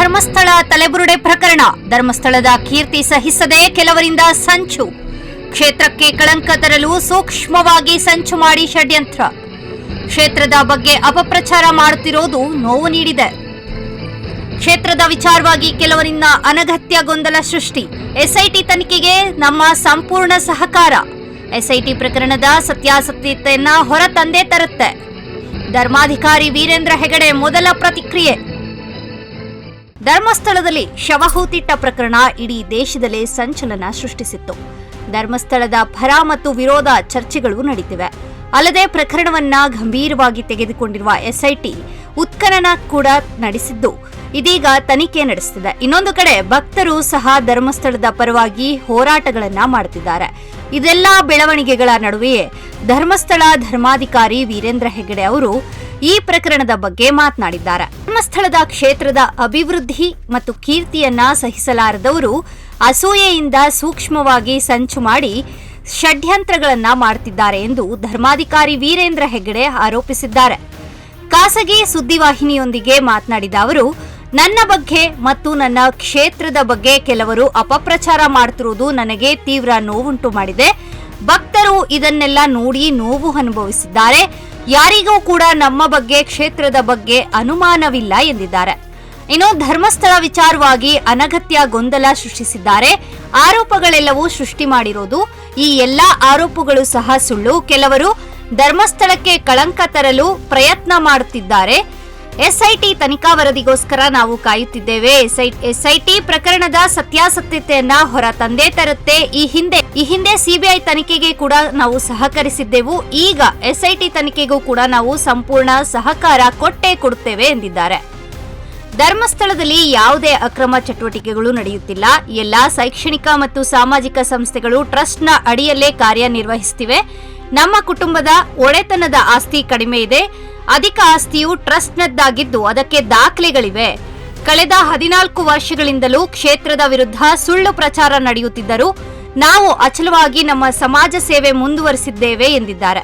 ಧರ್ಮಸ್ಥಳ ತಲೆಬುರುಡೆ ಪ್ರಕರಣ. ಧರ್ಮಸ್ಥಳದ ಕೀರ್ತಿ ಸಹಿಸದೆ ಕೆಲವರಿಂದ ಸಂಚು. ಕ್ಷೇತ್ರಕ್ಕೆ ಕಳಂಕ ತರಲು ಸೂಕ್ಷ್ಮವಾಗಿ ಸಂಚು ಮಾಡಿ ಷಡ್ಯಂತ್ರ. ಕ್ಷೇತ್ರದ ಬಗ್ಗೆ ಅಪಪ್ರಚಾರ ಮಾಡುತ್ತಿರುವುದು ನೋವು ನೀಡಿದೆ. ಕ್ಷೇತ್ರದ ವಿಚಾರವಾಗಿ ಕೆಲವರಿಂದ ಅನಗತ್ಯ ಗೊಂದಲ ಸೃಷ್ಟಿ. ಎಸ್ಐಟಿ ತನಿಖೆಗೆ ನಮ್ಮ ಸಂಪೂರ್ಣ ಸಹಕಾರ. ಎಸ್ಐಟಿ ಪ್ರಕರಣದ ಸತ್ಯಾಸತ್ಯತೆಯನ್ನ ಹೊರ ತಂದೇ ತರುತ್ತೆ. ಧರ್ಮಾಧಿಕಾರಿ ವೀರೇಂದ್ರ ಹೆಗಡೆ ಮೊದಲ ಪ್ರತಿಕ್ರಿಯೆ. ಧರ್ಮಸ್ಥಳದಲ್ಲಿ ಶವಹೂತಿಟ್ಟ ಪ್ರಕರಣ ಇಡೀ ದೇಶದಲ್ಲೇ ಸಂಚಲನ ಸೃಷ್ಟಿಸಿತ್ತು. ಧರ್ಮಸ್ಥಳದ ಪರ ಮತ್ತು ವಿರೋಧ ಚರ್ಚೆಗಳು ನಡೀತಿವೆ. ಅಲ್ಲದೆ ಪ್ರಕರಣವನ್ನ ಗಂಭೀರವಾಗಿ ತೆಗೆದುಕೊಂಡಿರುವ ಎಸ್ಐಟಿ ಉತ್ಖನನ ಕೂಡ ನಡೆಸಿದ್ದು ಇದೀಗ ತನಿಖೆ ನಡೆಸುತ್ತಿದೆ. ಇನ್ನೊಂದು ಕಡೆ ಭಕ್ತರು ಸಹ ಧರ್ಮಸ್ಥಳದ ಪರವಾಗಿ ಹೋರಾಟಗಳನ್ನ ಮಾಡುತ್ತಿದ್ದಾರೆ. ಇದೆಲ್ಲ ಬೆಳವಣಿಗೆಗಳ ನಡುವೆಯೇ ಧರ್ಮಸ್ಥಳ ಧರ್ಮಾಧಿಕಾರಿ ವೀರೇಂದ್ರ ಹೆಗಡೆ ಅವರು ಈ ಪ್ರಕರಣದ ಬಗ್ಗೆ ಮಾತನಾಡಿದ್ದಾರೆ. ಧರ್ಮಸ್ಥಳದ ಕ್ಷೇತ್ರದ ಅಭಿವೃದ್ಧಿ ಮತ್ತು ಕೀರ್ತಿಯನ್ನ ಸಹಿಸಲಾರದವರು ಅಸೂಯೆಯಿಂದ ಸೂಕ್ಷ್ಮವಾಗಿ ಸಂಚು ಮಾಡಿ ಷಡ್ಯಂತ್ರಗಳನ್ನ ಮಾಡುತ್ತಿದ್ದಾರೆ ಎಂದು ಧರ್ಮಾಧಿಕಾರಿ ವೀರೇಂದ್ರ ಹೆಗಡೆ ಆರೋಪಿಸಿದ್ದಾರೆ. ಖಾಸಗಿ ಸುದ್ದಿವಾಹಿನಿಯೊಂದಿಗೆ ಮಾತನಾಡಿದ ಅವರು, ನನ್ನ ಬಗ್ಗೆ ಮತ್ತು ನನ್ನ ಕ್ಷೇತ್ರದ ಬಗ್ಗೆ ಕೆಲವರು ಅಪಪ್ರಚಾರ ಮಾಡುತ್ತಿರುವುದು ನನಗೆ ತೀವ್ರ ನೋವುಂಟು ಮಾಡಿದೆ. ಭಕ್ತರು ಇದನ್ನೆಲ್ಲ ನೋಡಿ ನೋವು ಅನುಭವಿಸಿದ್ದಾರೆ. ಯಾರಿಗೂ ಕೂಡ ನಮ್ಮ ಬಗ್ಗೆ ಕ್ಷೇತ್ರದ ಬಗ್ಗೆ ಅನುಮಾನವಿಲ್ಲ ಎಂದಿದ್ದಾರೆ. ಇನ್ನು ಧರ್ಮಸ್ಥಳ ವಿಚಾರವಾಗಿ ಅನಗತ್ಯ ಗೊಂದಲ ಸೃಷ್ಟಿಸಿದ್ದಾರೆ. ಆರೋಪಗಳೆಲ್ಲವೂ ಸೃಷ್ಟಿ ಮಾಡಿರೋದು. ಈ ಎಲ್ಲಾ ಆರೋಪಗಳು ಸಹ ಸುಳ್ಳು. ಕೆಲವರು ಧರ್ಮಸ್ಥಳಕ್ಕೆ ಕಳಂಕ ತರಲು ಪ್ರಯತ್ನ ಮಾಡುತ್ತಿದ್ದಾರೆ. ಎಸ್ಐಟಿ ತನಿಖಾ ವರದಿಗೋಸ್ಕರ ನಾವು ಕಾಯುತ್ತಿದ್ದೇವೆ. ಎಸ್ಐಟಿ ಪ್ರಕರಣದ ಸತ್ಯಾಸತ್ಯತೆಯನ್ನ ಹೊರ ತಂದೇ ತರುತ್ತೆ. ಈ ಹಿಂದೆ ಸಿಬಿಐ ತನಿಖೆಗೆ ಕೂಡ ನಾವು ಸಹಕರಿಸಿದ್ದೆವು. ಈಗ ಎಸ್ಐಟಿ ತನಿಖೆಗೂ ಕೂಡ ನಾವು ಸಂಪೂರ್ಣ ಸಹಕಾರ ಕೊಡುತ್ತೇವೆ ಎಂದಿದ್ದಾರೆ. ಧರ್ಮಸ್ಥಳದಲ್ಲಿ ಯಾವುದೇ ಅಕ್ರಮ ಚಟುವಟಿಕೆಗಳು ನಡೆಯುತ್ತಿಲ್ಲ. ಎಲ್ಲಾ ಶೈಕ್ಷಣಿಕ ಮತ್ತು ಸಾಮಾಜಿಕ ಸಂಸ್ಥೆಗಳು ಟ್ರಸ್ಟ್ನ ಅಡಿಯಲ್ಲೇ ಕಾರ್ಯನಿರ್ವಹಿಸುತ್ತಿವೆ. ನಮ್ಮ ಕುಟುಂಬದ ಒಡೆತನದ ಆಸ್ತಿ ಕಡಿಮೆ ಇದೆ. ಅಧಿಕ ಆಸ್ತಿಯು ಟ್ರಸ್ಟ್ನದ್ದಾಗಿದ್ದು ಅದಕ್ಕೆ ದಾಖಲೆಗಳಿವೆ. ಕಳೆದ 14 ವರ್ಷಗಳಿಂದಲೂ ಕ್ಷೇತ್ರದ ವಿರುದ್ಧ ಸುಳ್ಳು ಪ್ರಚಾರ ನಡೆಯುತ್ತಿದ್ದರೂ ನಾವು ಅಚಲವಾಗಿ ನಮ್ಮ ಸಮಾಜ ಸೇವೆ ಮುಂದುವರಿಸಿದ್ದೇವೆ ಎಂದಿದ್ದಾರೆ.